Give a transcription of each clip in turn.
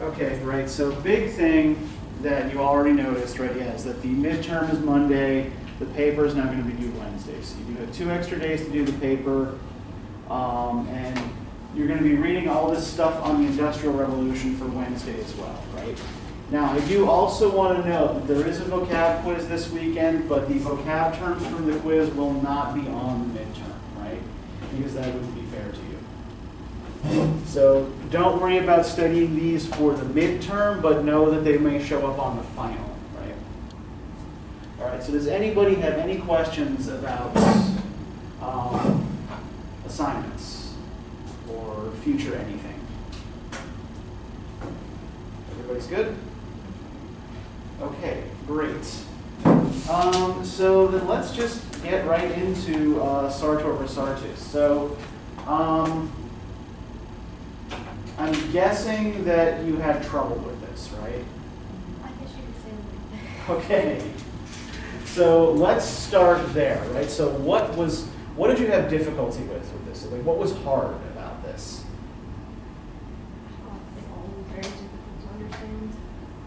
Okay, right. So big thing that you already noticed, right, yeah, is that the midterm is Monday. The paper is not going to be due Wednesday. So you do have 2 extra days to do the paper. And you're going to be reading all this stuff on the Industrial Revolution for Wednesday as well, right? Now, I do also want to note that there is a vocab quiz this weekend, but the vocab terms from the quiz will not be on the midterm, right? Because that wouldn't be fair to you. So don't worry about studying these for the midterm, but know that they may show up on the final, right? All right, so does anybody have any questions about assignments or future anything? Everybody's good? Okay, great. So then let's just get right into Sartor Resartus. So I'm guessing that you had trouble with this, right? I guess you could say that. Okay. So let's start there, right? So what did you have difficulty with this? Like, what was hard about this? It's all very difficult to understand.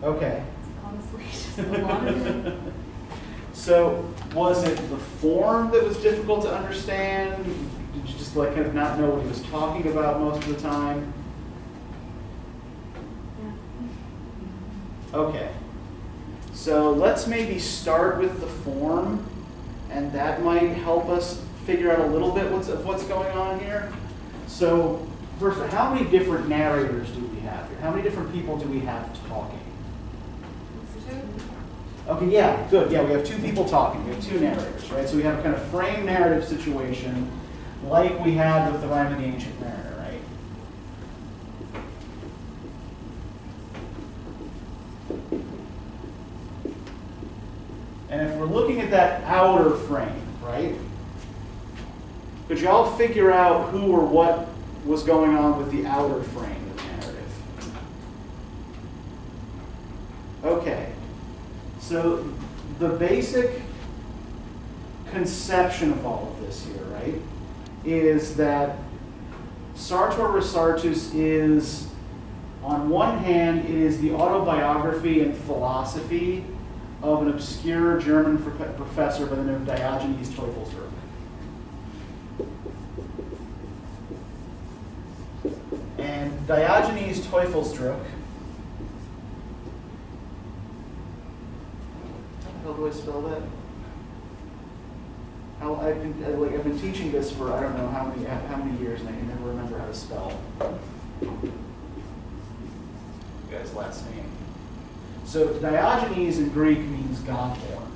Okay. Honestly, just a lot of it. So was it the form that was difficult to understand? Did you just like kind of not know what he was talking about most of the time? Yeah. Okay. So let's maybe start with the form, and that might help us figure out a little bit what's going on here. So first, how many different narrators do we have here? How many different people do we have talking? Okay, yeah, good. Yeah, we have 2 people talking. We have 2 narrators, right? So we have a kind of frame narrative situation like we had with the Rime of the Ancient Mariner, right? And if we're looking at that outer frame, right? Could you all figure out who or what was going on with the outer frame of the narrative? Okay. So the basic conception of all of this here, right, is that Sartor Resartus is, on one hand, it is the autobiography and philosophy of an obscure German professor by the name of Diogenes Teufelsdruck. And Diogenes Teufelsdruck, how do I spell that? I've been teaching this for I don't know how many years, and I can never remember how to spell you guys' last name. So Diogenes in Greek means God-born.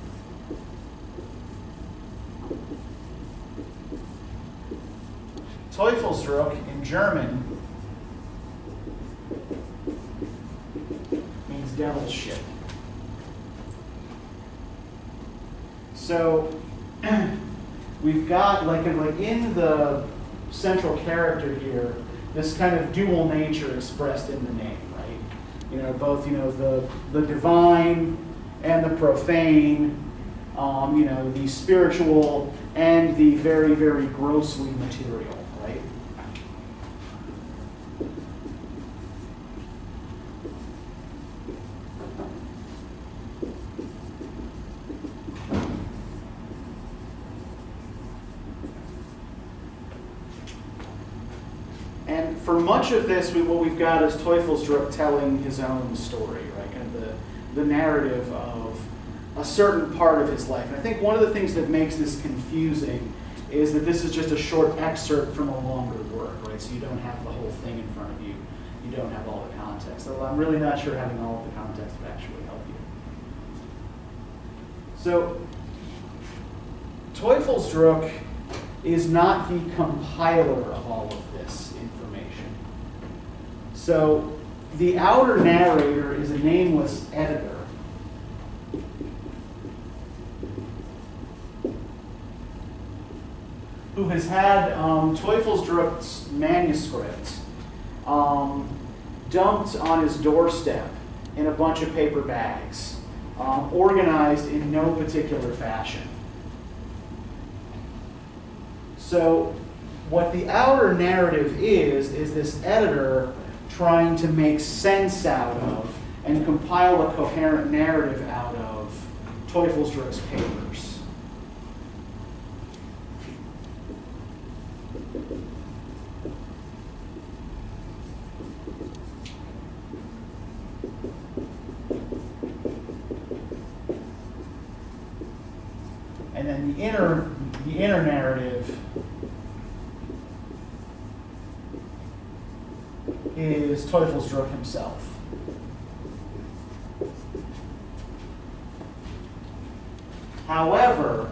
Teufelsdruck in German means devil's ship. So we've got like in the central character here, this kind of dual nature expressed in the name, right? You know, both the divine and the profane, the spiritual and the very, very grossly material, right? And for much of this, what we've got is Teufelsdruck telling his own story, right? Kind of the narrative of a certain part of his life. And I think one of the things that makes this confusing is that this is just a short excerpt from a longer work, right? So you don't have the whole thing in front of you. You don't have all the context. Although I'm really not sure having all of the context would actually help you. So Teufelsdruck is not the compiler of all of this information. So the outer narrator is a nameless editor who has had Teufelsdruck's manuscript dumped on his doorstep in a bunch of paper bags, organized in no particular fashion. So what the outer narrative is this editor trying to make sense out of and compile a coherent narrative out of Teufelsdrück's papers. And then the inner narrative is Teufelsdrück himself. However,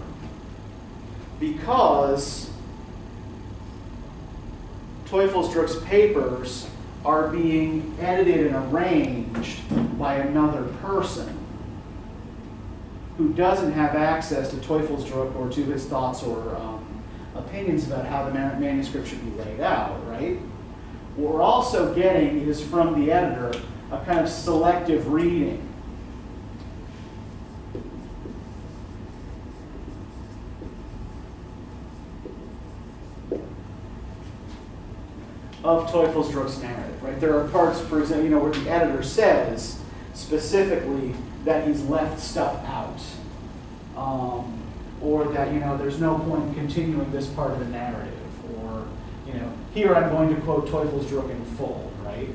because Teufelsdrück's papers are being edited and arranged by another person who doesn't have access to Teufelsdrück or to his thoughts or opinions about how the manuscript should be laid out, right? What we're also getting is from the editor a kind of selective reading of Teufelsdrück's narrative, right? There are parts, for example, where the editor says specifically that he's left stuff out, or that there's no point in continuing this part of the narrative, or here I'm going to quote Teufelsdrück in full, right?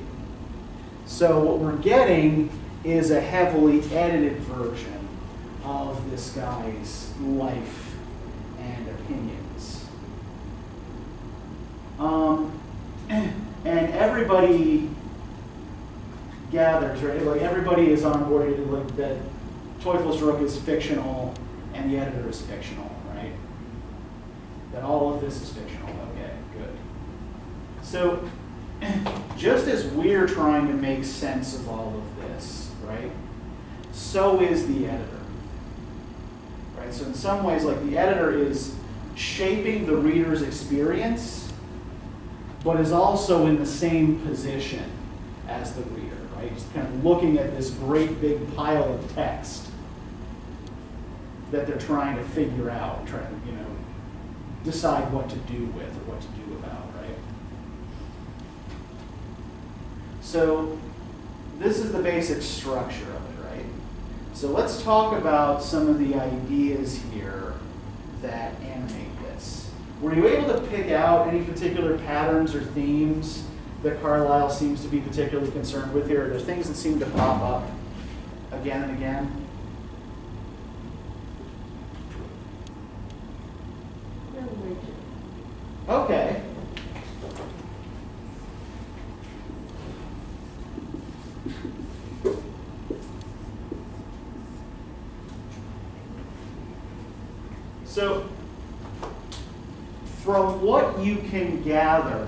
So what we're getting is a heavily edited version of this guy's life and opinions. And everybody gathers, right? Like everybody is on board like that Teufelsdrück is fictional and the editor is fictional, right? That all of this is fictional. Okay, good. So just as we're trying to make sense of all of this, right? So is the editor. Right? So in some ways, like the editor is shaping the reader's experience, but is also in the same position as the reader, right? Just kind of looking at this great big pile of text that they're trying to figure out, trying to, decide what to do with or what to do about, right? So this is the basic structure of it, right? So let's talk about some of the ideas here that animate this. Were you able to pick out any particular patterns or themes that Carlyle seems to be particularly concerned with here? Are there things that seem to pop up again and again? Okay. So, from what you can gather,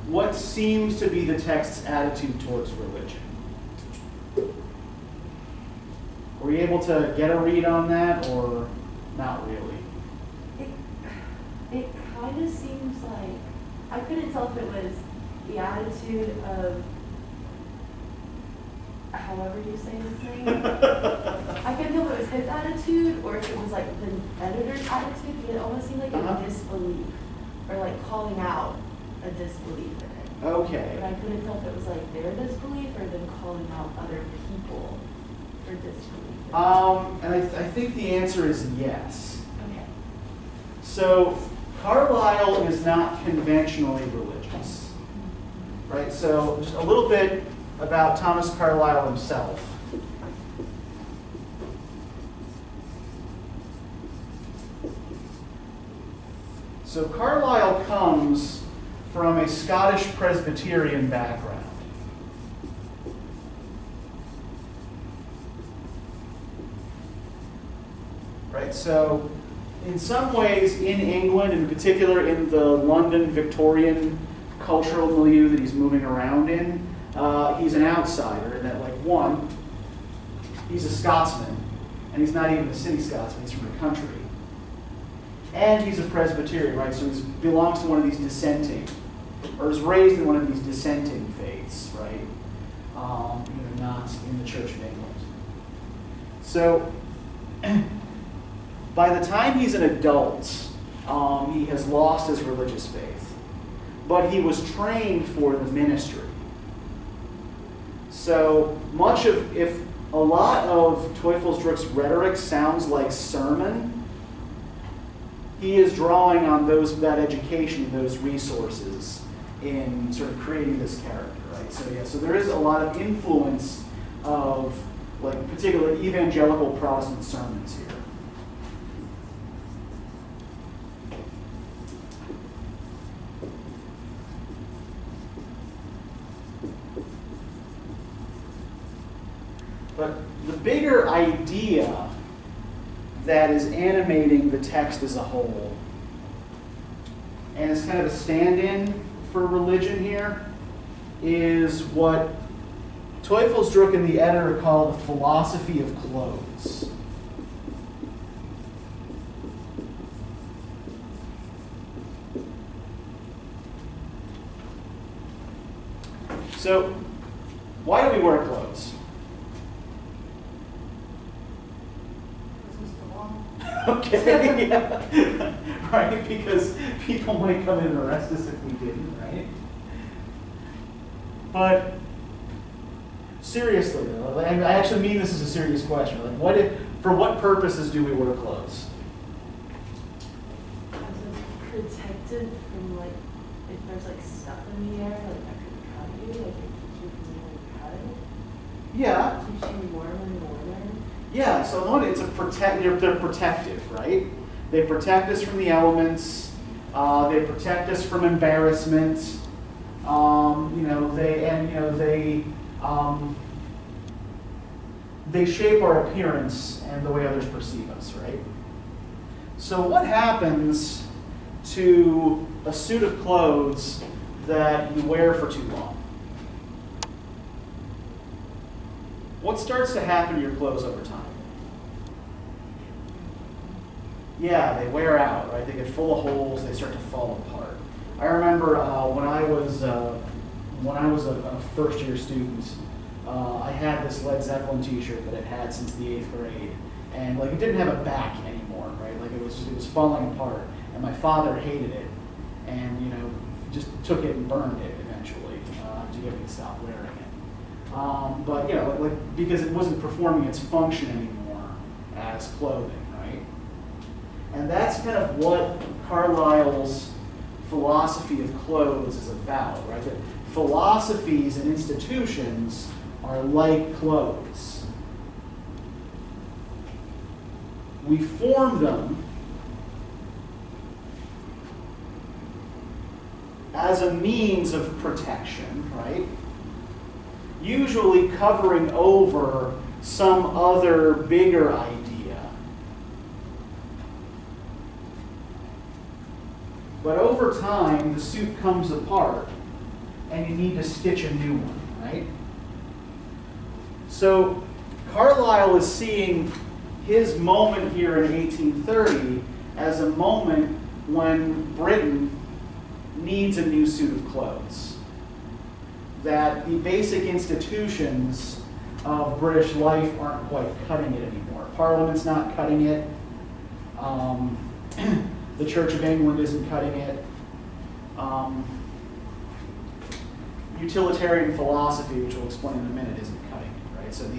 what seems to be the text's attitude towards religion? Were you able to get a read on that, or not really? It kind of seems like, I couldn't tell if it was the attitude of, however you say his name. I couldn't tell if it was his attitude or if it was like the editor's attitude, but it almost seemed like a disbelief, or like calling out a disbelief in it. Okay. But I couldn't tell if it was like their disbelief or them calling out other people for disbelief. And I think the answer is yes. Okay. So Carlyle is not conventionally religious, right? So just a little bit about Thomas Carlyle himself. So Carlyle comes from a Scottish Presbyterian background. Right, so in some ways in England, in particular in the London Victorian cultural milieu that he's moving around in, he's an outsider in that, like, one, he's a Scotsman, and he's not even a city Scotsman, he's from the country. And he's a Presbyterian, right, so he belongs to one of these dissenting, or is raised in one of these dissenting faiths, right, not in the Church of England. So, by the time he's an adult, he has lost his religious faith, but he was trained for the ministry. So much of, if a lot of Teufelsdrück's rhetoric sounds like sermon, he is drawing on that education, those resources in sort of creating this character, right? So yeah, so there is a lot of influence of like particularly evangelical Protestant sermons here. But the bigger idea that is animating the text as a whole, and it's kind of a stand-in for religion here, is what Teufelsdrück and the editor call the philosophy of clothes. So, why do we wear clothes? Okay, yeah. Right, because people might come in and arrest us if we didn't, right? But seriously, though, I actually mean this as a serious question. Like, for what purposes do we wear clothes? Protected from like, if there's like stuff in the air, like that could cut you, like it keeps you from being cut. Yeah. Keeps you warm and warmer. Yeah, so it's they're protective, right? They protect us from the elements. They protect us from embarrassment. They shape our appearance and the way others perceive us, right? So what happens to a suit of clothes that you wear for too long? What starts to happen to your clothes over time? Yeah, they wear out, right? They get full of holes. They start to fall apart. I remember when I was a first-year student, I had this Led Zeppelin T-shirt that I'd had since the 8th grade, and like it didn't have a back anymore, right? Like it was falling apart, and my father hated it, and just took it and burned it eventually to get me to stop wearing it. But because it wasn't performing its function anymore as clothing, right? And that's kind of what Carlyle's philosophy of clothes is about, right? That philosophies and institutions are like clothes. We form them as a means of protection, right? Usually covering over some other bigger idea. But over time, the suit comes apart, and you need to stitch a new one, right? So Carlyle is seeing his moment here in 1830 as a moment when Britain needs a new suit of clothes. That the basic institutions of British life aren't quite cutting it anymore. Parliament's not cutting it. The Church of England isn't cutting it. Utilitarian philosophy, which we'll explain in a minute, isn't cutting it, right? So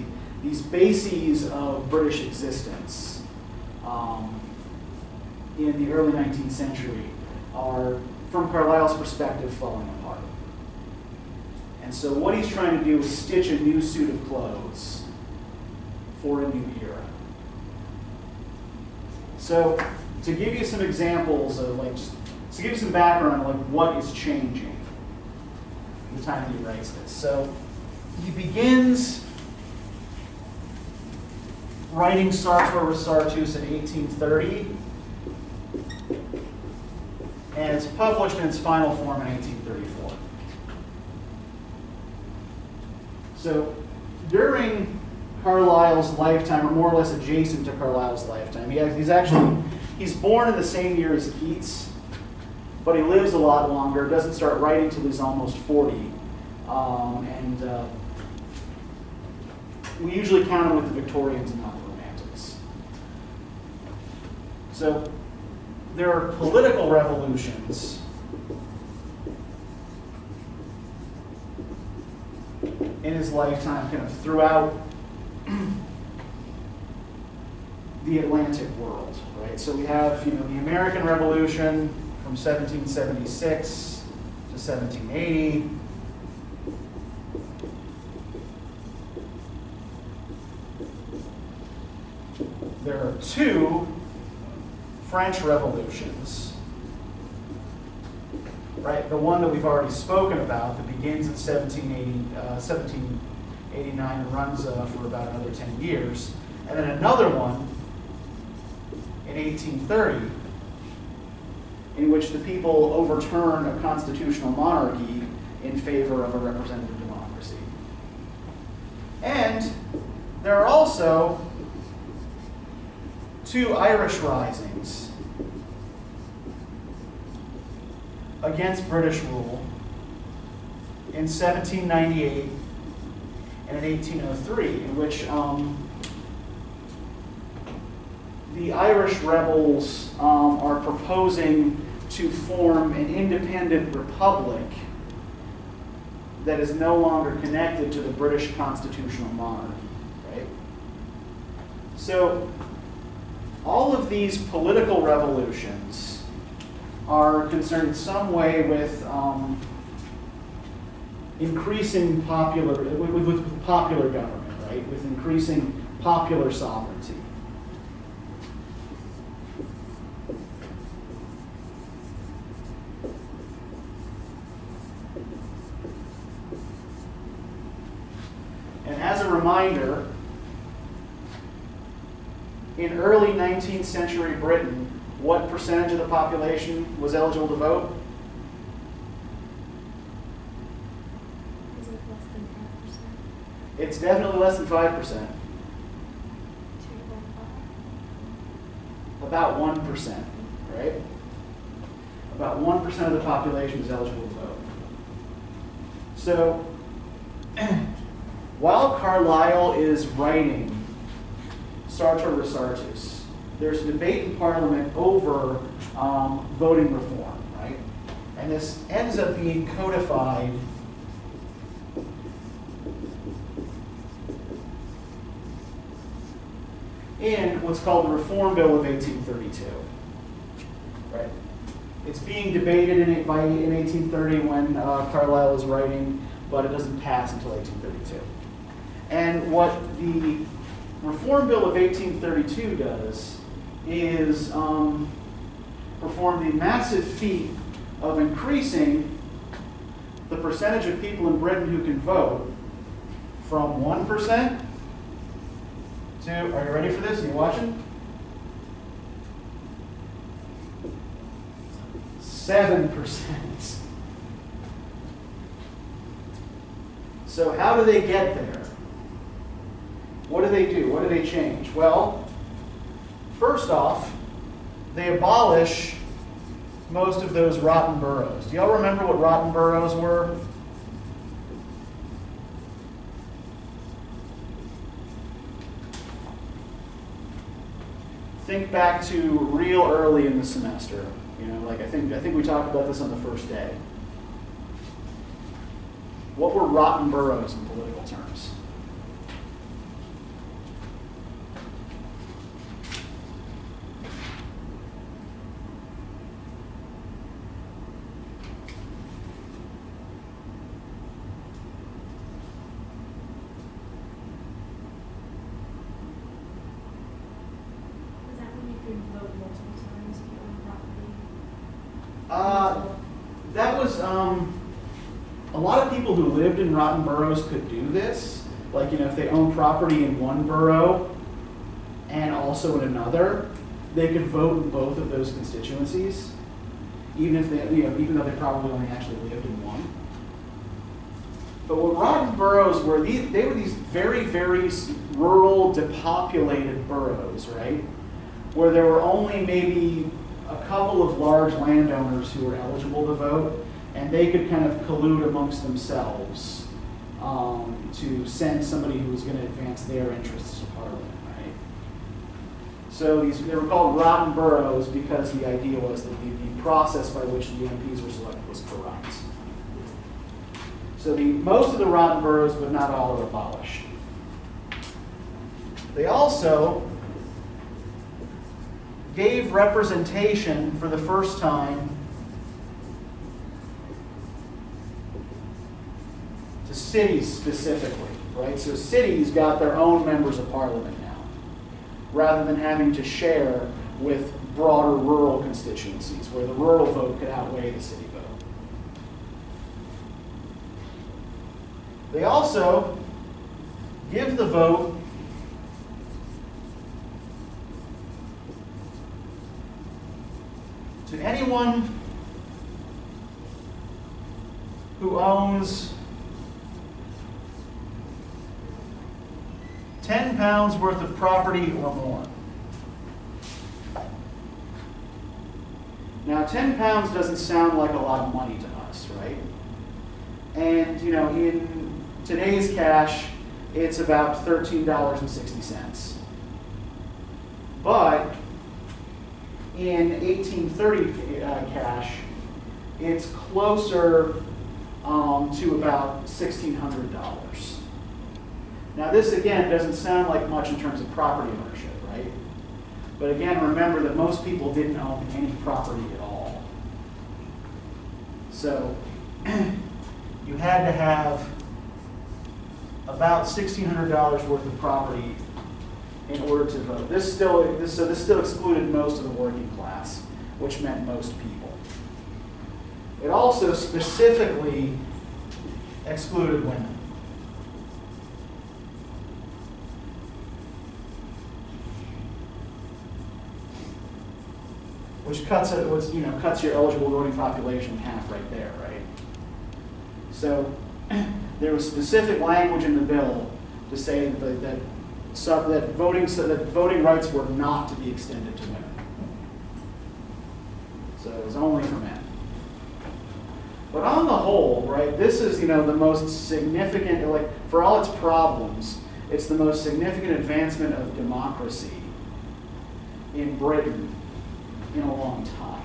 these bases of British existence in the early 19th century are, from Carlyle's perspective, falling apart. And so what he's trying to do is stitch a new suit of clothes for a new era. So to give you some examples of just to give you some background on what is changing at the time that he writes this. So he begins writing Sartor Resartus in 1830, and it's published in its final form in 1834. So during Carlyle's lifetime, or more or less adjacent to Carlyle's lifetime, he's born in the same year as Keats, but he lives a lot longer, doesn't start writing till he's almost 40. We usually count him with the Victorians and not the Romantics. So there are political revolutions in in his lifetime kind of throughout the Atlantic world, right? So we have, the American Revolution from 1776 to 1780. There are two French revolutions, right? The one that we've already spoken about that begins in 1789 and runs for about another 10 years. And then another one in 1830 in which the people overturn a constitutional monarchy in favor of a representative democracy. And there are also two Irish risings against British rule in 1798 and in 1803, in which the Irish rebels are proposing to form an independent republic that is no longer connected to the British constitutional monarchy, right? So all of these political revolutions are concerned in some way with increasing with popular government, right? With increasing popular sovereignty. And as a reminder, in early 19th century Britain, what percentage of the population was eligible to vote? Is it less than 5%? It's definitely less than 5%. 2.5? About 1%, right? About 1% of the population is eligible to vote. So, while Carlyle is writing Sartor Resartus, there's a debate in Parliament over voting reform, right? And this ends up being codified in what's called the Reform Bill of 1832, right? It's being debated in 1830 when Carlyle is writing, but it doesn't pass until 1832. And what the Reform Bill of 1832 does is perform the massive feat of increasing the percentage of people in Britain who can vote from 1% to, are you ready for this? Are you watching? 7%. So how do they get there? What do they do? What do they change? Well, first off, they abolish most of those rotten boroughs. Do y'all remember what rotten boroughs were? Think back to real early in the semester. Like I think we talked about this on the first day. What were rotten boroughs in political terms? That was, a lot of people who lived in rotten boroughs could do this. Like, if they owned property in one borough and also in another, they could vote in both of those constituencies, even if they, even though they probably only actually lived in one. But what rotten boroughs were, they were these very, very rural, depopulated boroughs, right? Where there were only maybe a couple of large landowners who were eligible to vote, and they could kind of collude amongst themselves to send somebody who was going to advance their interests to Parliament, right? So they were called rotten boroughs because the idea was that the process by which the MPs were selected was corrupt. So So most of the rotten boroughs, but not all, are abolished. They also gave representation for the first time to cities specifically, right? So cities got their own members of parliament now, rather than having to share with broader rural constituencies where the rural vote could outweigh the city vote. They also give the vote to anyone who owns £10 worth of property or more. Now, £10 doesn't sound like a lot of money to us, right? And, you know, in today's cash, it's about $13.60. But in 1830 cash, it's closer to about $1,600. Now, this again doesn't sound like much in terms of property ownership, right? But again, remember that most people didn't own any property at all. So you had to have about $1,600 worth of property in order to vote. This still excluded most of the working class, which meant most people. It also specifically excluded women. Which cuts your eligible voting population in half right there, right? So there was specific language in the bill to say that voting rights were not to be extended to women. So it was only for men. But on the whole, right, this is, the most significant, like, for all its problems, it's the most significant advancement of democracy in Britain in a long time.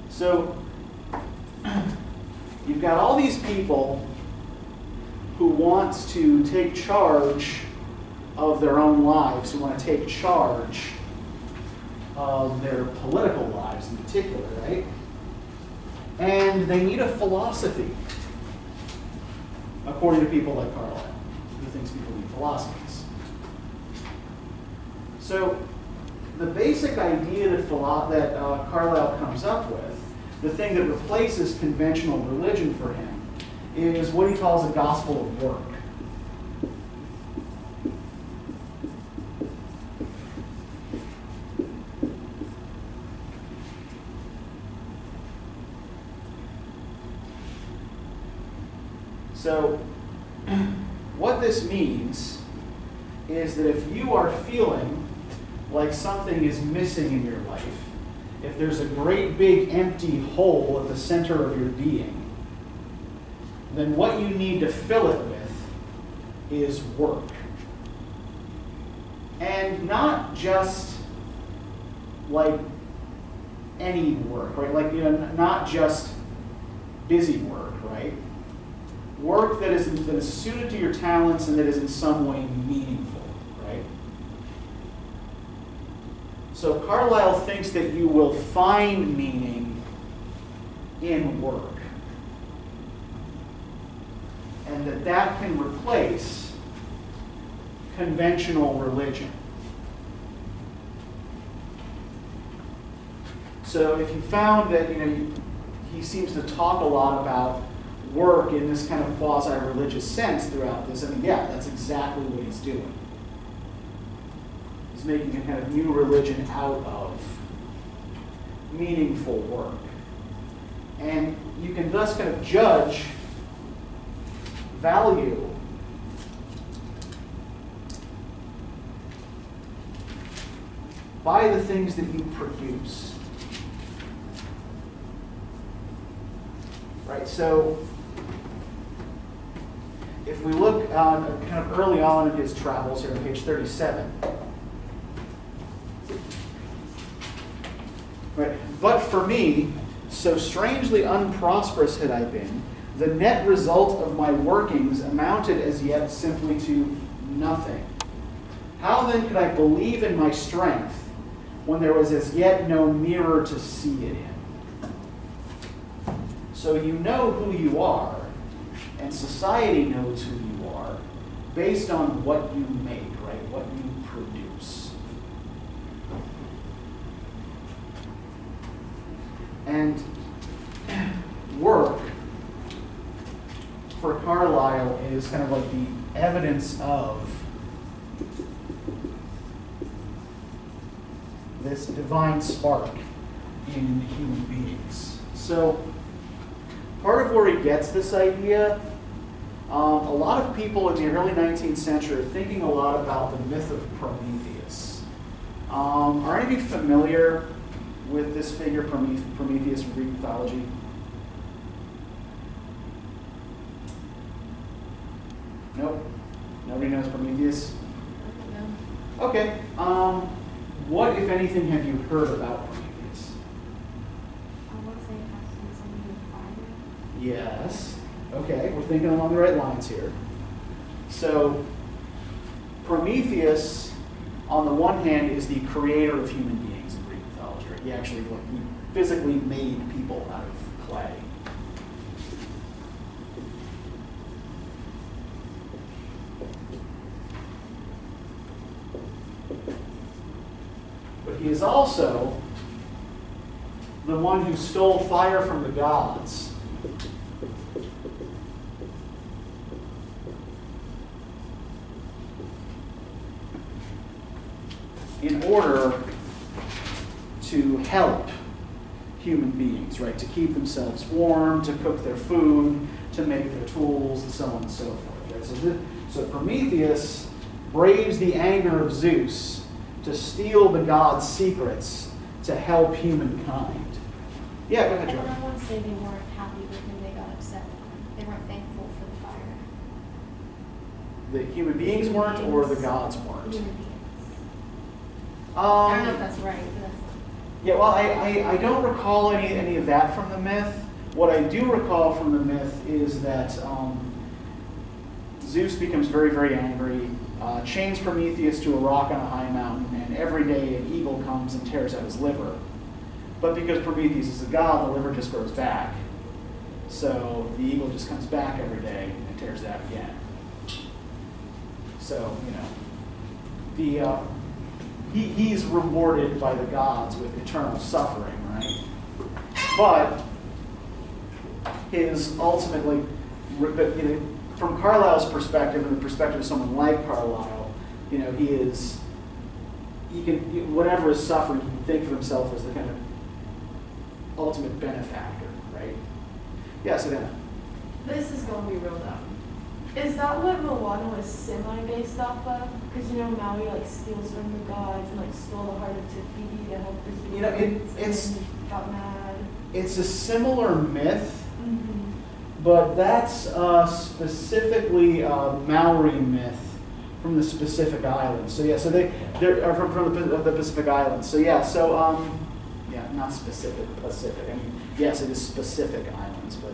So you've got all these people who want to take charge of their own lives, who want to take charge of their political lives in particular, right? And they need a philosophy, according to people like Carlyle, who thinks people need philosophies. So the basic idea that Carlyle comes up with, the thing that replaces conventional religion for him, is what he calls a gospel of work. So what this means is that if you are feeling like something is missing in your life, if there's a great big empty hole at the center of your being, then what you need to fill it with is work. And not just like any work, right? Like, not just busy work, right? Work that is suited to your talents and that is in some way meaningful, right? So Carlyle thinks that you will find meaning in work. And that can replace conventional religion. So if you found that, he seems to talk a lot about work in this kind of quasi-religious sense throughout this, yeah, that's exactly what he's doing. He's making a kind of new religion out of meaningful work. And you can thus kind of judge value by the things that you produce. Right, so if we look kind of early on in his travels here on page 37, right, but for me, So strangely unprosperous had I been, the net result of my workings amounted as yet simply to nothing. How then could I believe in my strength when there was as yet no mirror to see it in? So you know who you are, and society knows who you are, based on what you make, right? What you produce. And work, for Carlyle, is kind of like the evidence of this divine spark in human beings. So, part of where he gets this idea, a lot of people in the early 19th century are thinking a lot about the myth of Prometheus. Are any of you familiar with this figure, Prometheus from Greek mythology? Nope. Nobody knows Prometheus? No. Okay. What, if anything, have you heard about Prometheus? I want to say it has to be something with fire. Yes. Okay, we're thinking along the right lines here. So, Prometheus, on the one hand, is the creator of human beings in Greek mythology. Right? He actually he physically made people out of clay. But he is also the one who stole fire from the gods in order to help human beings, right? To keep themselves warm, to cook their food, to make their tools, and so on and so forth. Right? So Prometheus braves the anger of Zeus to steal the god's secrets to help humankind. Yeah, go ahead, Joe. I want to say they weren't happy with him, they got upset with him. They weren't thankful for the fire. The human beings weren't, or the gods weren't? Human beings. I don't know if that's right, but that's... Yeah, well, I don't recall any of that from the myth. What I do recall from the myth is that Zeus becomes very, very angry, chains Prometheus to a rock on a high mountain, and every day an eagle comes and tears out his liver. But because Prometheus is a god, the liver just grows back. So the eagle just comes back every day and tears it out again. So, he's rewarded by the gods with eternal suffering, right? But his ultimately, from Carlyle's perspective and the perspective of someone like Carlyle, he can, whatever is suffering, he can think of himself as the kind of ultimate benefactor, right? Yeah, Savannah. This is going to be real dumb. Is that what Moana was semi-based off of? Because, Maui, steals from the gods and, stole the heart of Te to help his it's and got mad. It's a similar myth, Mm-hmm. but that's specifically a Maori myth from the Pacific Islands. So yeah, so they're from the Pacific Islands. So yeah, not Pacific. I mean, yes, it is specific islands, but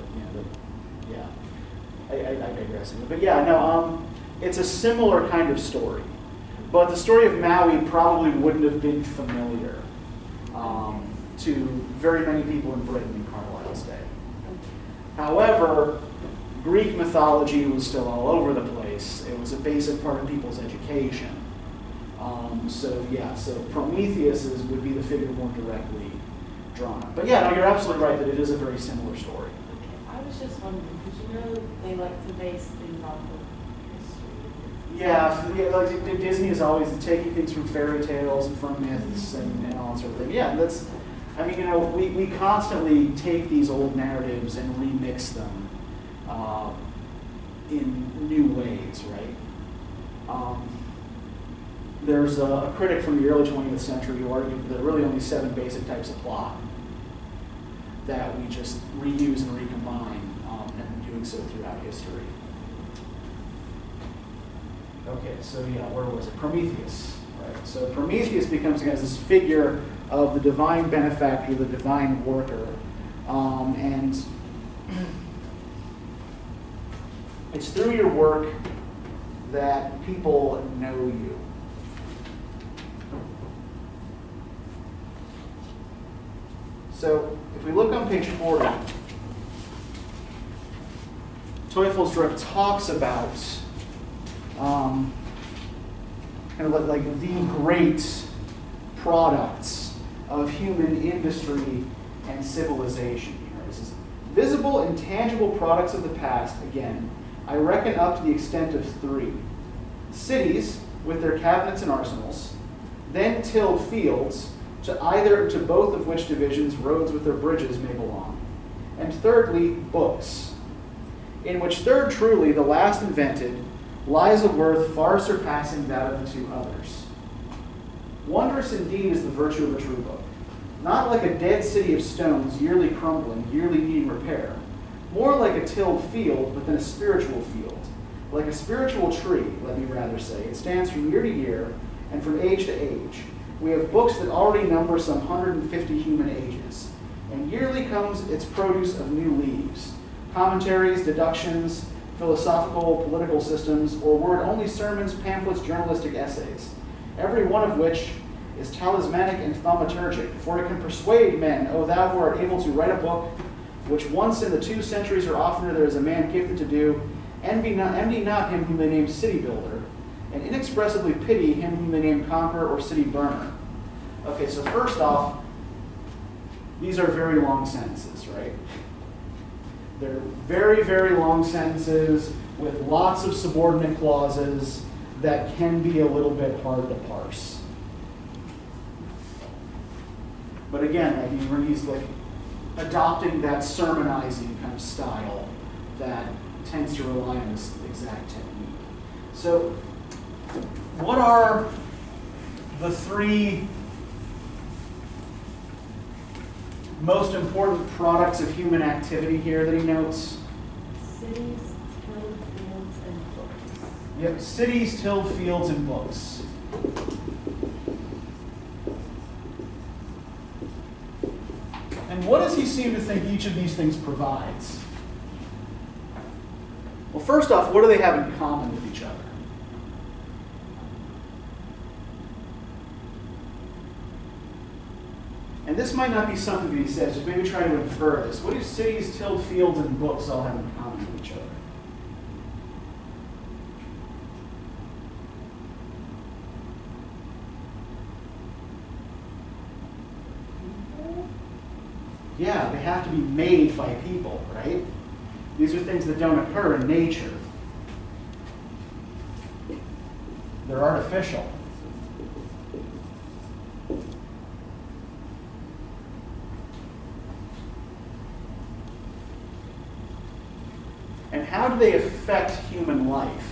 I digress. But yeah, no, it's a similar kind of story. But the story of Maui probably wouldn't have been familiar to very many people in Britain in Carlyle's day. However, Greek mythology was still all over the place. It was a basic part of people's education. So Prometheus would be the figure more directly drawn up. But yeah, no, you're absolutely right that it is a very similar story. I was just wondering, because they like to base things off of history. Yeah, Disney is always taking things from fairy tales and from myths and all that sort of thing. Yeah, we constantly take these old narratives and remix them in new ways, right? There's a critic from the early 20th century who argued that there are really only 7 basic types of plot that we just reuse and recombine, and doing so throughout history. Okay, so where was it? Prometheus, right? So Prometheus becomes, again, this figure of the divine benefactor, the divine worker, And it's through your work that people know you. So if we look on page 40, Teufelsdruck talks about kind of like the great products of human industry and civilization here. This is visible and tangible products of the past, again, I reckon up to the extent of 3. Cities with their cabinets and arsenals, then tilled fields, to both of which divisions roads with their bridges may belong. And thirdly, books, in which third truly, the last invented, lies a worth far surpassing that of the 2 others. Wondrous indeed is the virtue of a true book, not like a dead city of stones, yearly crumbling, yearly needing repair, more like a tilled field, but then a spiritual field, like a spiritual tree, let me rather say. It stands from year to year and from age to age. We have books that already number some 150 human ages, and yearly comes its produce of new leaves, commentaries, deductions, philosophical, political systems, or word-only sermons, pamphlets, journalistic essays, every one of which is talismanic and thaumaturgic, for it can persuade men, O thou who art able to write a book, which once in the 2 centuries or oftener there is a man gifted to do, envy not him whom they name city builder, and inexpressibly pity him whom they name conqueror or city burner. Okay, so first off, these are very long sentences, right? They're very, very long sentences with lots of subordinate clauses that can be a little bit hard to parse. But again, like he's like adopting that sermonizing kind of style that tends to rely on this exact technique. So, what are the 3 most important products of human activity here that he notes? Cities, tilled fields, and books. Yep, cities, tilled fields, and books. And what does he seem to think each of these things provides? Well, first off, what do they have in common with each other? And this might not be something that he says, just maybe try to infer this. What do cities, tilled fields, and books all have in common with each other? Yeah, they have to be made by people, right? These are things that don't occur in nature. They're artificial. And how do they affect human life?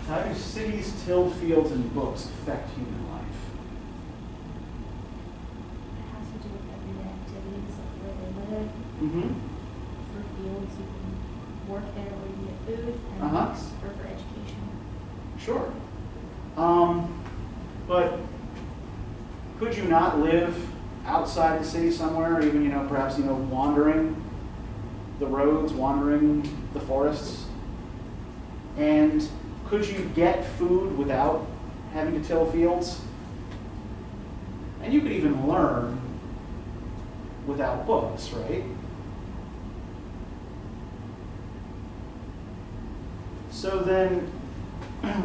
How do cities, tilled fields, and books affect human life? It has to do with everyday activities of where they live. Mm-hmm. For fields, you can work there where you get food, and Uh-huh. books are for education. Sure. But could you not live outside the city somewhere, even, perhaps, wandering the roads, wandering the forests? And could you get food without having to till fields? And you could even learn without books, right? So then,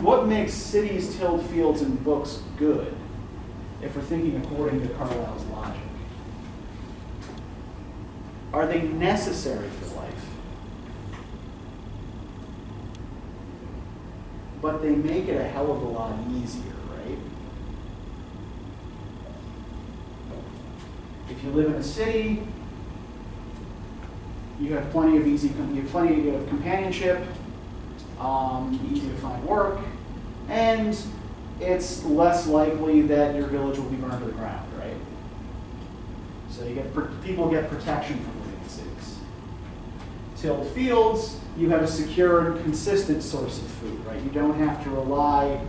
what makes cities, tilled fields, and books good, if we're thinking according to Carlyle's logic? Are they necessary for life? But they make it a hell of a lot easier, right? If you live in a city, you have plenty of companionship, easy to find work, and it's less likely that your village will be burned to the ground, right? So people get protection from living in cities. tilled fields, you have a secure and consistent source of food, right? You don't have to rely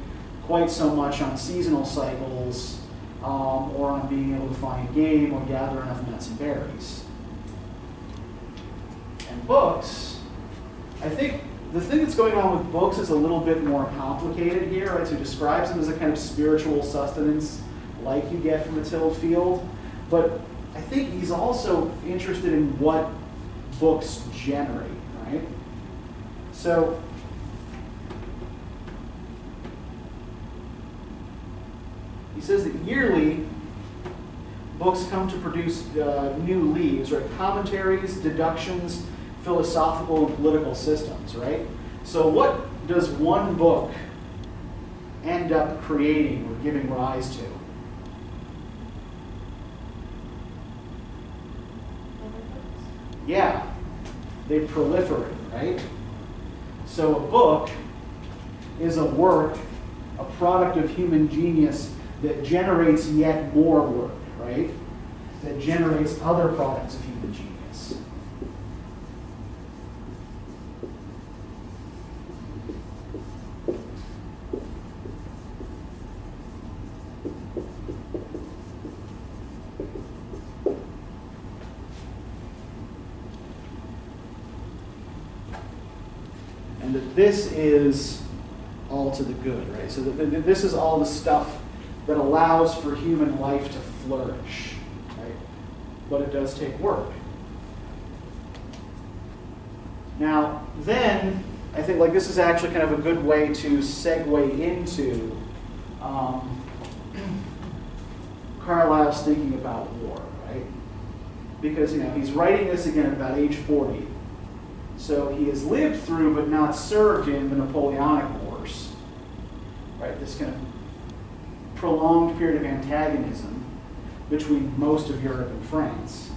quite so much on seasonal cycles or on being able to find game or gather enough nuts and berries. And books, I think the thing that's going on with books is a little bit more complicated here, right? So he describes them as a kind of spiritual sustenance like you get from a tilled field. But I think he's also interested in what books generate, right? So he says that yearly books come to produce new leaves, right? Commentaries, deductions, philosophical and political systems, right? So what does one book end up creating or giving rise to? Yeah, they proliferate, right? So a book is a work, a product of human genius that generates yet more work, right? That generates other products of human genius. And that this is all to the good, right? So that this is all the stuff that allows for human life to flourish, right? But it does take work. Now, then, I think like this is actually kind of a good way to segue into Carlyle's thinking about war, right? Because, he's writing this again at about age 40. So he has lived through but not served in the Napoleonic Wars, right? This kind of prolonged period of antagonism between most of Europe and France.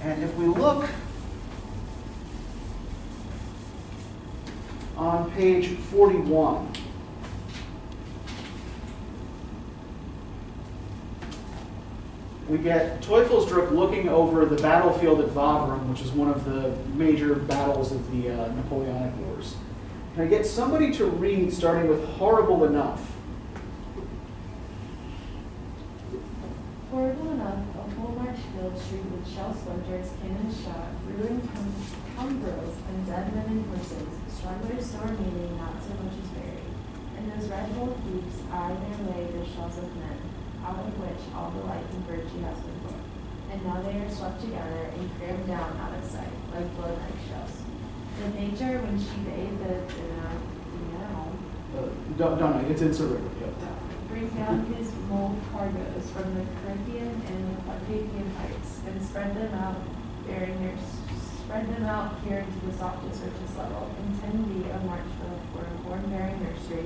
And if we look on page 41, we get Teufelsdruck looking over the battlefield at Vavrum, which is one of the major battles of the Napoleonic Wars. Can I get somebody to read, starting with horrible enough? Horrible enough, a whole march field streaked with shell splinters, cannon shot, ruined tumbrils, and dead men and horses, stragglers still remaining, not so much as buried. In those red gold heaps, aye, there lay the shells of men, out of which all the life and virtue has been born. And now they are swept together and crammed down out of sight, like blown eggshells. The nature, when she bade the Don't, it's in Sartor. Yep. bring down his mold cargoes from the Corinthian and the Carpathian heights, and spread them out here to the softest, richest level, intend thee a march for a born-bearing nursery,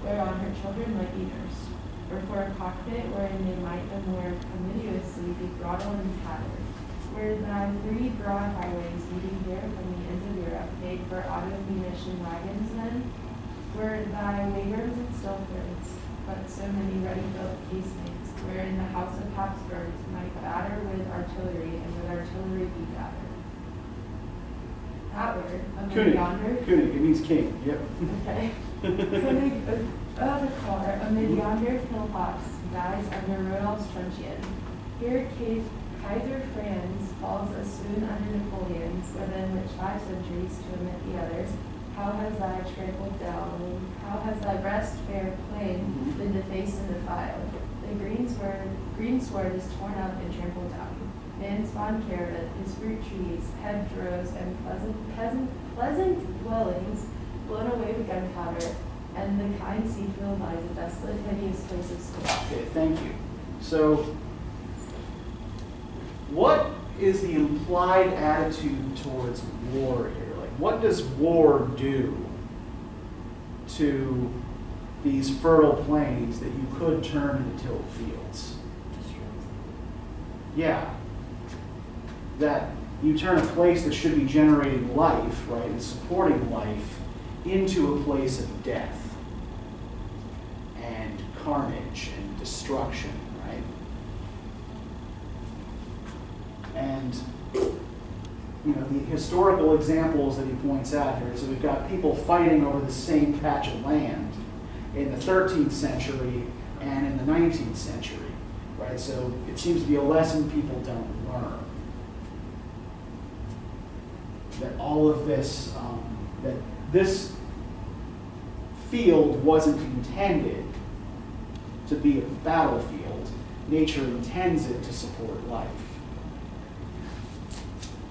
whereon her children might be nursed, or for a cockpit wherein they might the more promiscuously be throttled and tattered, where thy 3 broad highways leading here from the ends of Europe, made for auto-munition wagons then, were thy waggons and stilthorns, but so many ready-built casemates, wherein the house of Habsburgs might batter with artillery, and with artillery be battered. That word, amid yonder... König, it means king, yep. Okay. König of the car, amid yonder hilltops, dies under Rodolph's truncheon. Here Kaiser Franz falls a swoon under Napoleon's, within which 5 centuries, to omit the others, how has thy trampled down, how has thy breast fair plain been defaced and defiled? The greensward is torn up and trampled down. Man spawned carrot, his fruit trees, hedgerows, and pleasant dwellings blown away with gunpowder, and the kind sea field lies a desolate, hideous place of school. Okay, thank you. So, what is the implied attitude towards war here? What does war do to these fertile plains that you could turn into tilled fields? Yeah. That you turn a place that should be generating life, right, and supporting life, into a place of death and carnage and destruction, right? And you know, the historical examples that he points out here, so we've got people fighting over the same patch of land in the 13th century and in the 19th century, right? So it seems to be a lesson people don't learn. That all of this, that this field wasn't intended to be a battlefield. Nature intends it to support life.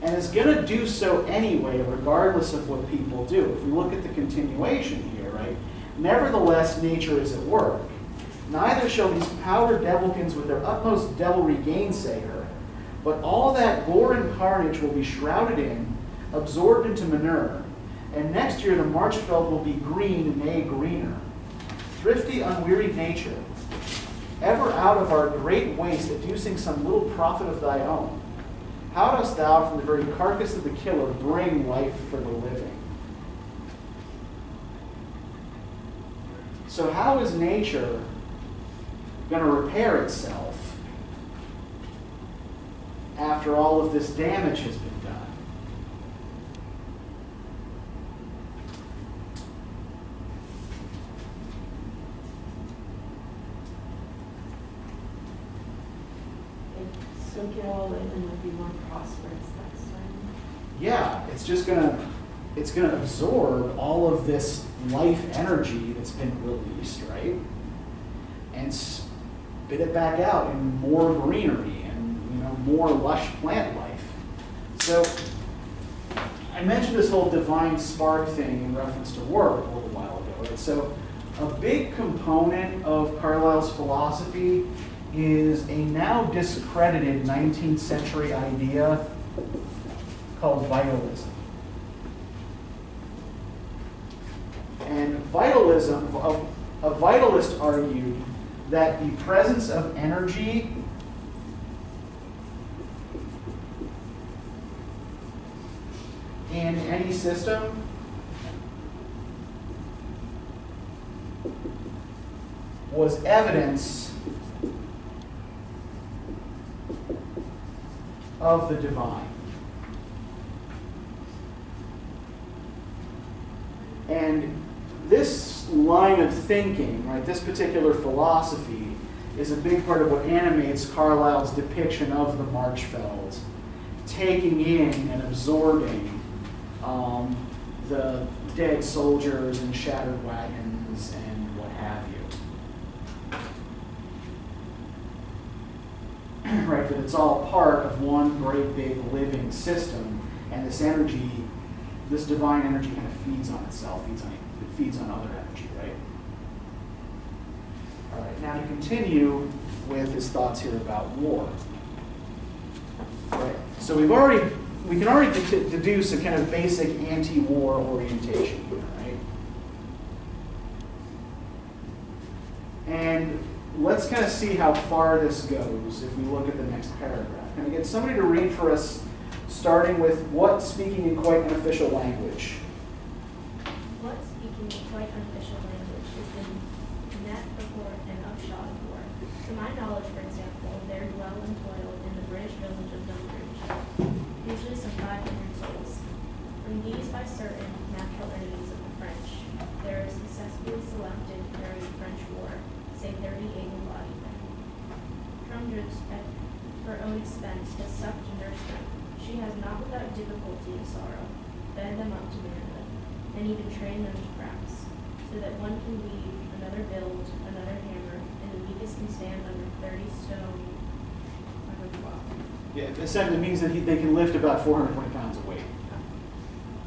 And it's going to do so anyway, regardless of what people do. If we look at the continuation here, right? Nevertheless, nature is at work. Neither shall these powdered devilkins with their utmost devilry gainsay her, but all that gore and carnage will be shrouded in, absorbed into manure, and next year the Marchfeld will be green, nay greener. Thrifty, unwearied nature, ever out of our great waste adducing some little profit of thy own, how dost thou from the very carcass of the killer bring life for the living? So how is nature going to repair itself after all of this damage has been done? Soak it all in and it'll be more prosperous next time. Yeah, it's gonna absorb all of this life energy that's been released, right? And spit it back out in more greenery and more lush plant life. So I mentioned this whole divine spark thing in reference to work a little while ago, right? So a big component of Carlyle's philosophy is a now discredited 19th century idea called vitalism. And vitalism, a vitalist argued that the presence of energy in any system was evidence of the divine. And this line of thinking, right, this particular philosophy, is a big part of what animates Carlyle's depiction of the Marchfeld, taking in and absorbing the dead soldiers and shattered wagons and what have you. Right, that it's all part of one great big living system, and this energy, this divine energy kind of feeds on itself, it feeds on other energy, right? All right, now to continue with his thoughts here about war. Right, so we can already deduce a kind of basic anti-war orientation here, right? And let's kind of see how far this goes if we look at the next paragraph. Can I get somebody to read for us, starting with what speaking in quite unofficial language? What speaking in quite unofficial language is the net report and upshot of war. To my knowledge, for example, there dwell and toil in the British village of Dumbridge, usually some 500 souls. From these, by certain natural enemies of the French, there is successfully selected during the French war, say 30 able-bodied men. Dumbridge, at her own expense, has sucked and nursed them. She has not without difficulty and sorrow fed them up to manhood, and even trained them to crafts, so that one can weave, another build, another hammer, and the weakest can stand under 30 stone. Yeah, essentially it means that they can lift about 420 pounds of weight.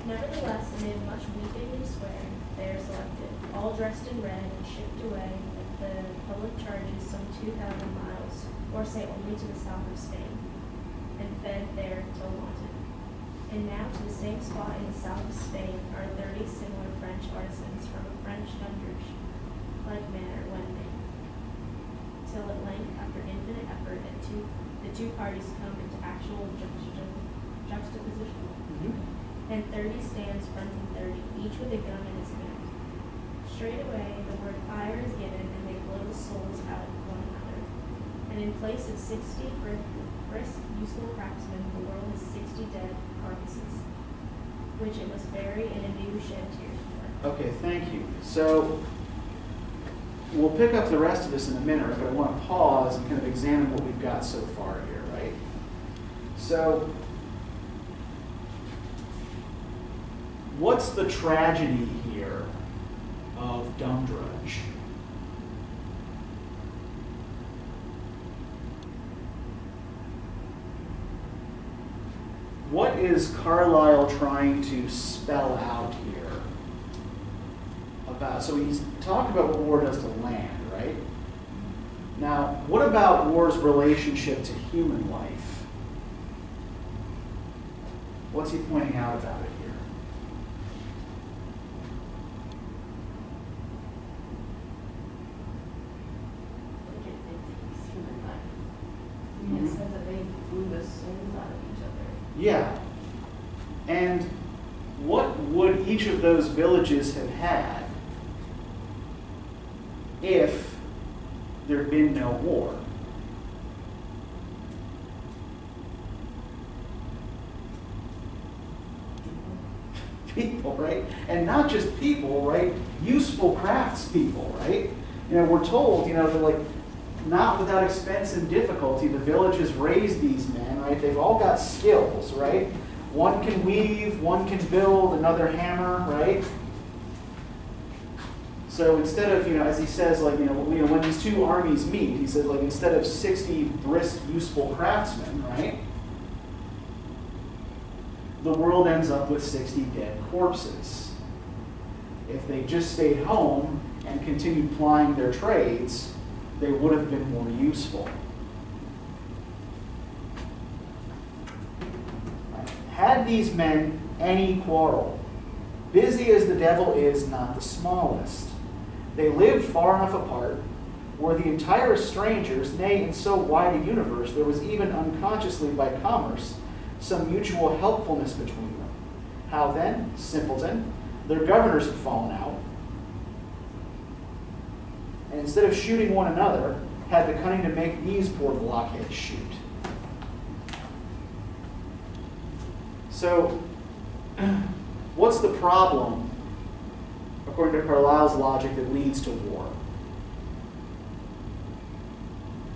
Nevertheless, amid much weeping and swearing, they are selected, all dressed in red and shipped away at the public charges some 2,000 miles, or say only to the south of Spain, and fed there till wanted. And now to the same spot in the south of Spain are 30 similar French artisans from a French Dumbridge like manner went they, till at length, after infinite effort, the two parties come into actual juxtaposition. And 30 stands fronting 30, each with a gun in his hand. Straightway the word fire is given, and they blow the souls out of one another. And in place of 60 brisk, useful craftsmen, the world has 60 dead carcasses, which it must bury and anew shed tears for. Okay, thank you. So we'll pick up the rest of this in a minute, but I want to pause and kind of examine what we've got so far here, right? So what's the tragedy here of Dumbridge? What is Carlyle trying to spell out here about? So he's talked about what war does to land, right? Now, what about war's relationship to human life? What's he pointing out about it here? Like it takes human life. I mean, it says that they blew the souls out of each other. Yeah. And what would each of those villages have had if there'd been no war? People, right? And not just people, right? Useful craftspeople, right? You know, we're told, you know, that like, not without expense and difficulty, the villages raise these men, right? They've all got skills, right? One can weave, one can build, another hammer, right? So instead of, you know, as he says, like, when these two armies meet, he says, like, instead of 60 brisk, useful craftsmen, right? The world ends up with 60 dead corpses. If they just stayed home and continued plying their trades, they would have been more useful. Right. Had these men any quarrel? Busy as the devil is, not the smallest. They lived far enough apart, were the entire strangers, nay, in so wide a universe, there was even unconsciously by commerce some mutual helpfulness between them. How then? Simpleton. Their governors had fallen out, and instead of shooting one another, had the cunning to make these poor blockheads shoot. So, what's the problem, according to Carlyle's logic, that leads to war?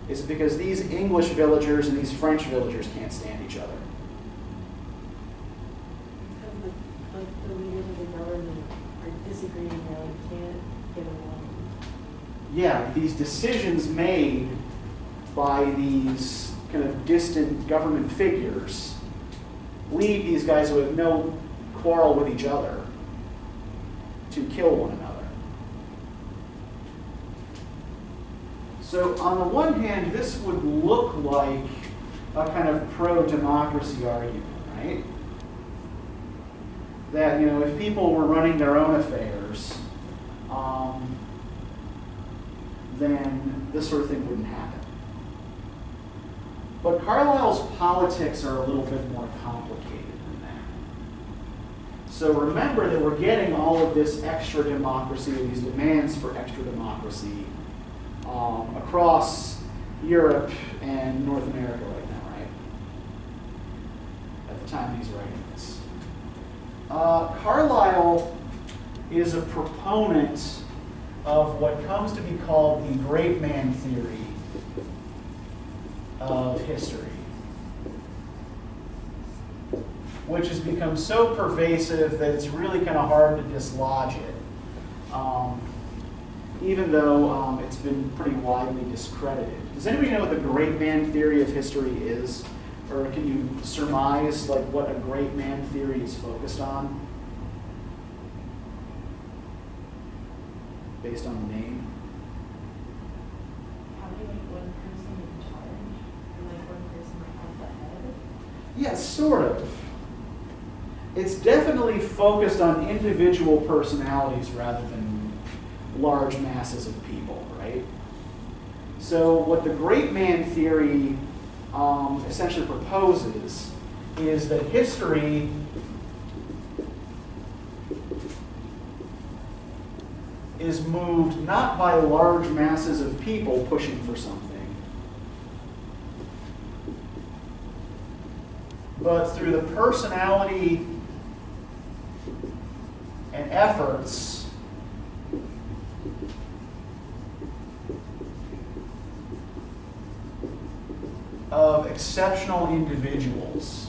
Is it because these English villagers and these French villagers can't stand each other? Because the leaders of the government are disagreeing, they like can't get along. Yeah, these decisions made by these kind of distant government figures lead these guys who have no quarrel with each other to kill one another. So on the one hand, this would look like a kind of pro-democracy argument, right? That, you know, if people were running their own affairs, then this sort of thing wouldn't happen. But Carlyle's politics are a little bit more complicated than that. So remember that we're getting all of this extra democracy, these demands for extra democracy across Europe and North America right now, right? At the time he's writing this. Carlyle is a proponent of what comes to be called the great man theory of history, which has become so pervasive that it's really kind of hard to dislodge it, even though it's been pretty widely discredited. Does anybody know what the great man theory of history is? Or can you surmise like what a great man theory is focused on? Based on the name? Having like one person in charge and like one person like at the head. Yeah, sort of. It's definitely focused on individual personalities rather than large masses of people, right? So what the great man theory essentially proposes is that history is moved not by large masses of people pushing for something, but through the personality and efforts of exceptional individuals.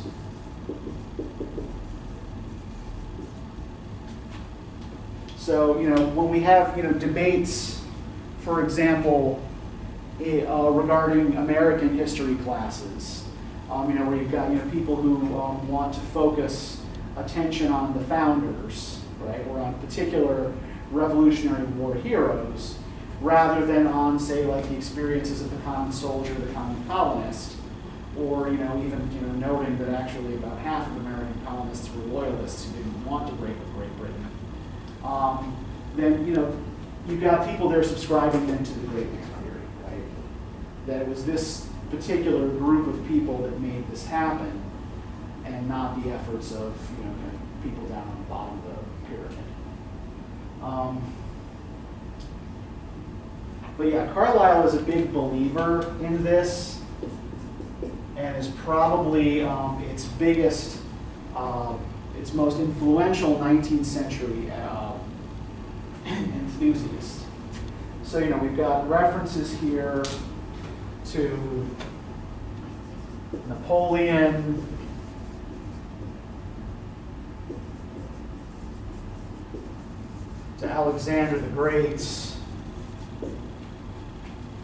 So, when we have, debates, for example, regarding American history classes, where you've got, people who want to focus attention on the founders, right, or on particular Revolutionary War heroes, rather than on, say, like the experiences of the common soldier, the common colonist, or, even, noting that actually about half of American colonists were loyalists who didn't want to break with Great Britain. Then, you've got people there subscribing then to the Great Man theory, right? That it was this particular group of people that made this happen, and not the efforts of, kind of people down on the bottom of the pyramid. But yeah, Carlyle is a big believer in this, and is probably its biggest, its most influential 19th century enthusiast. So, we've got references here to Napoleon, to Alexander the Great,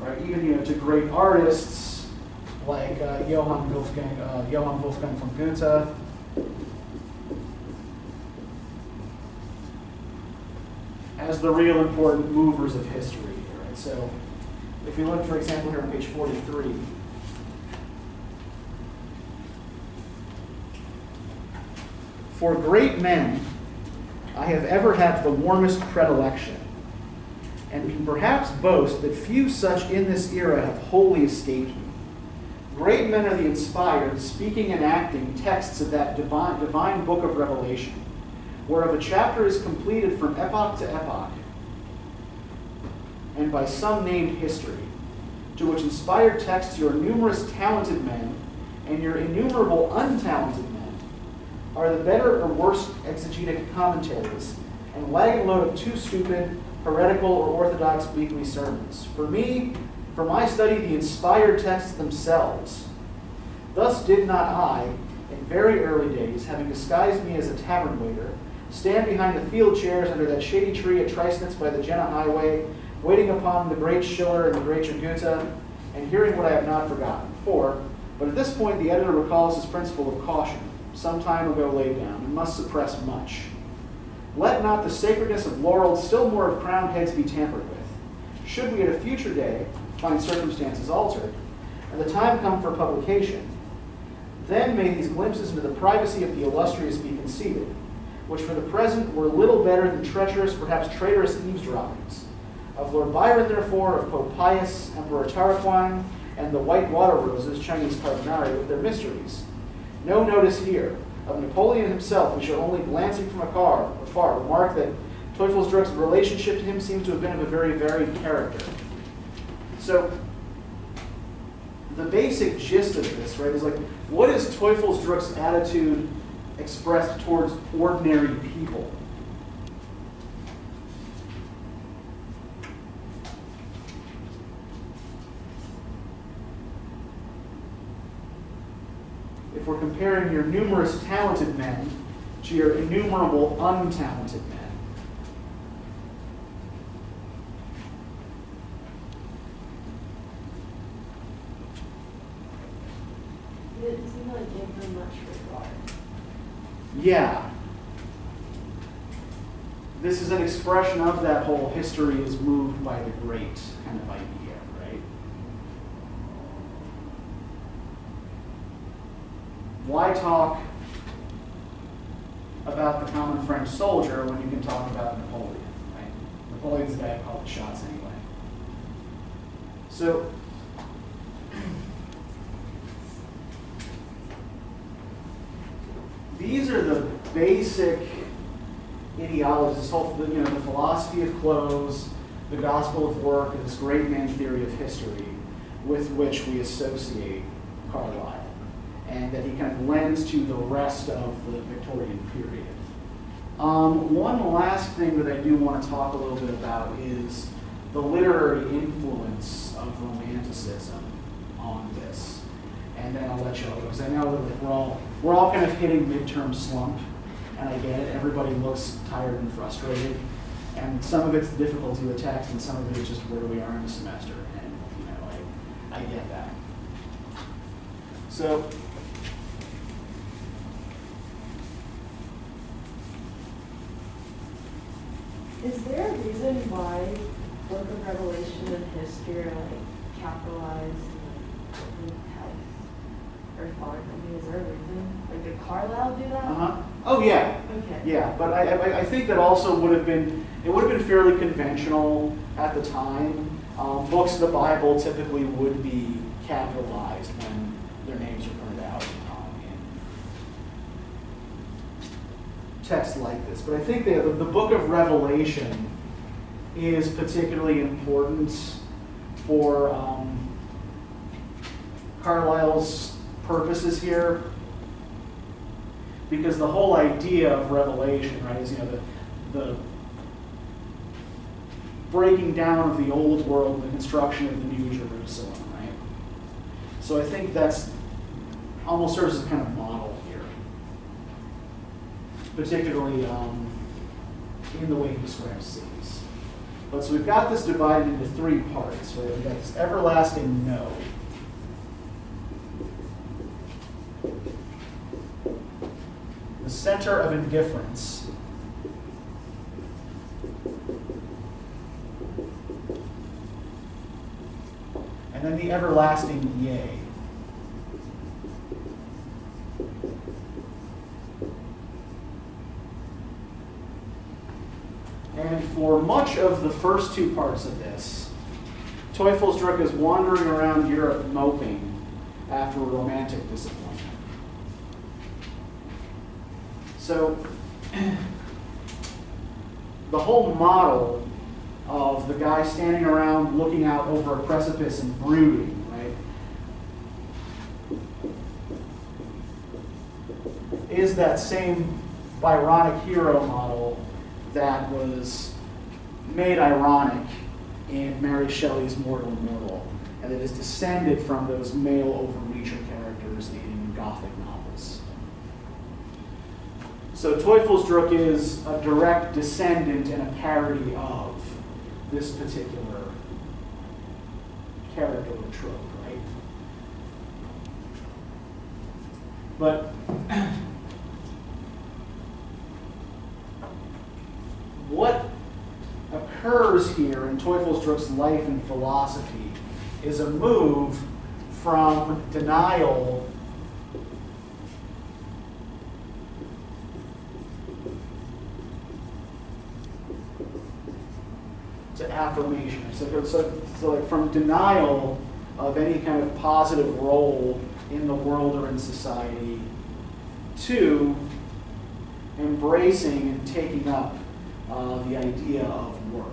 right? Even, to great artists like Johann Wolfgang von Goethe. As the real important movers of history here, right? So, if you look, for example, here on page 43, for great men, I have ever had the warmest predilection, and can perhaps boast that few such in this era have wholly escaped me. Great men are the inspired, speaking and acting texts of that divine book of Revelation, whereof a chapter is completed from epoch to epoch, and by some named history, to which inspired texts your numerous talented men and your innumerable untalented men are the better or worse exegetic commentaries, and wagon load of too stupid, heretical, or orthodox weekly sermons. For me, for my study, the inspired texts themselves. Thus did not I, in very early days, having disguised me as a tavern waiter, stand behind the field chairs under that shady tree at Treisnitz by the Jena Highway, waiting upon the great Schiller and the great Goethe, and hearing what I have not forgotten. But at this point the editor recalls his principle of caution, some time ago laid down, and must suppress much. Let not the sacredness of laurels, still more of crowned heads, be tampered with. Should we at a future day find circumstances altered, and the time come for publication, then may these glimpses into the privacy of the illustrious be conceded, which for the present were little better than treacherous, perhaps traitorous eavesdroppings. Of Lord Byron, therefore, of Pope Pius, Emperor Tarquin, and the white water roses, Chinese cardinari, with their mysteries. No notice here. Of Napoleon himself, we shall only, glancing from afar, remark that Teufelsdruck's relationship to him seems to have been of a very varied character. So, the basic gist of this, right, is like, what is Teufelsdruck's attitude expressed towards ordinary people? If we're comparing your numerous talented men to your innumerable untalented men, It seemed like give them much regard. yeah. This is an expression of that whole history is moved by the great kind of idea, right? Why talk about the common French soldier when you can talk about Napoleon, right? Napoleon's the guy who called the shots anyway. So, these are the basic ideologies, this whole, the philosophy of clothes, the gospel of work, and this great man theory of history with which we associate Carlyle. and that he kind of lends to the rest of the Victorian period. One last thing that I do want to talk a little bit about is the literary influence of Romanticism on this. And then I'll let you all go, because I know that we're all kind of hitting midterm slump, and I get it. Everybody looks tired and frustrated, and some of it's the difficulty of the text, and some of it is just where we are in the semester, and I get that. So, is there a reason why Book of Revelation and history are like capitalized in text or font? I mean, is there a reason? Like, did Carlyle do that? Oh yeah. Okay. Yeah, but I think that also would have been fairly conventional at the time. Books of the Bible typically would be capitalized when their names were printed out in text like this. But I think that the Book of Revelation is particularly important for Carlyle's purposes here, because the whole idea of Revelation, right, is the breaking down of the old world and the construction of the New Jerusalem, right? So I think that's almost serves as a kind of model here, particularly in the way he describes cities. But so we've got this divided into three parts, right? We've got this everlasting no. The center of indifference. And then the everlasting yea. And for much of the first two parts of this, Teufelsdruck is wandering around Europe moping after a romantic disappointment. So, the whole model of the guy standing around looking out over a precipice and brooding, right, is that same Byronic hero model that was made ironic in Mary Shelley's Mortal Immortal, and that is descended from those male overreacher characters in Gothic novels. So Teufelsdruck is a direct descendant and a parody of this particular character or trope, right? But what occurs here in Teufelsdruck's life and philosophy is a move from denial to affirmation. So like from denial of any kind of positive role in the world or in society to embracing and taking up the idea of work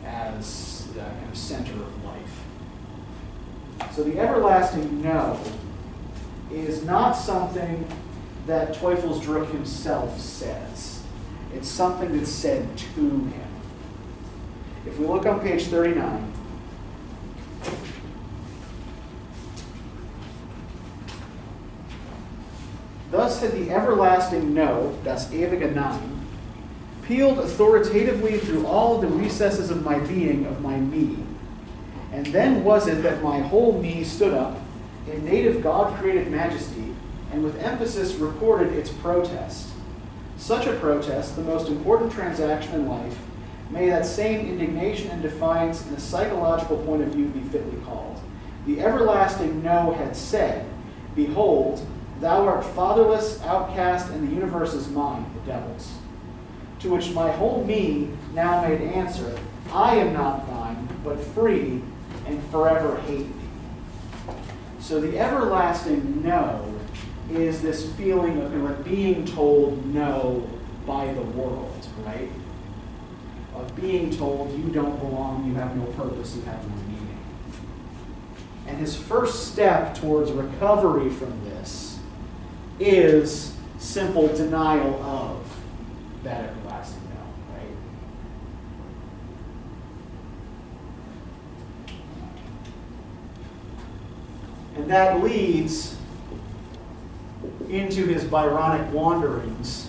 as the kind of center of life. So the everlasting no is not something that Teufelsdruck himself says. It's something that's said to him. If we look on page 39, thus had the everlasting no, das ewige Nein, pealed authoritatively through all the recesses of my being, of my me. And then was it that my whole me stood up in native God-created majesty, and with emphasis recorded its protest. Such a protest, the most important transaction in life, may that same indignation and defiance in a psychological point of view be fitly called. The everlasting no had said, behold, thou art fatherless, outcast, and the universe is mine, the devil's. To which my whole me now made answer, I am not thine, but free, and forever hate thee. So the everlasting no is this feeling of like being told no by the world, right? Of being told you don't belong, you have no purpose, you have no meaning. And his first step towards recovery from this is simple denial of that everlasting no, right? And that leads into his Byronic wanderings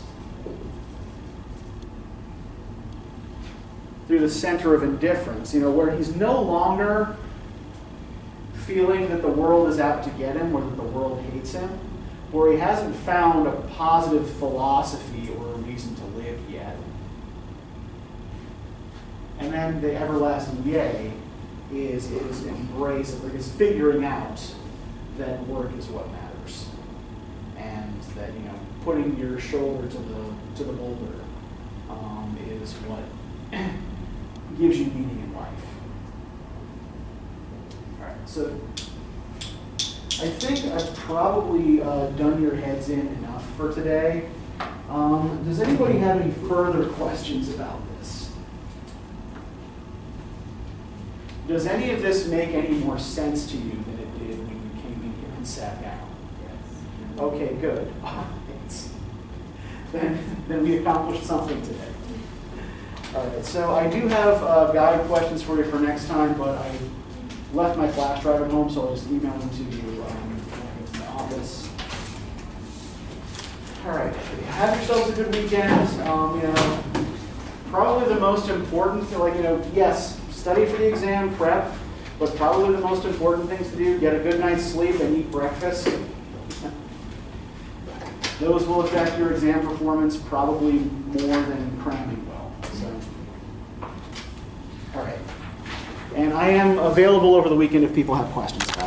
through the center of indifference, where he's no longer feeling that the world is out to get him or that the world hates him, where he hasn't found a positive philosophy or a reason to live yet. And then the everlasting yea is his embrace of his figuring out that work is what matters. And that, putting your shoulder to the boulder is what gives you meaning in life. All right, so I think I've probably done your heads in enough for today. Does anybody have any further questions about this? Does any of this make any more sense to you than it did when you came in here and sat down? Yes. Okay, good. Then we accomplished something today. All right, so I do have guide questions for you for next time, but I left my flash drive at home, so I'll just email them to you when I get to the office. All right, have yourselves a good weekend. Probably the most important, yes, study for the exam, prep, but probably the most important things to do, get a good night's sleep and eat breakfast. Those will affect your exam performance probably more than cramming will. So, all right. And I am available over the weekend if people have questions about it.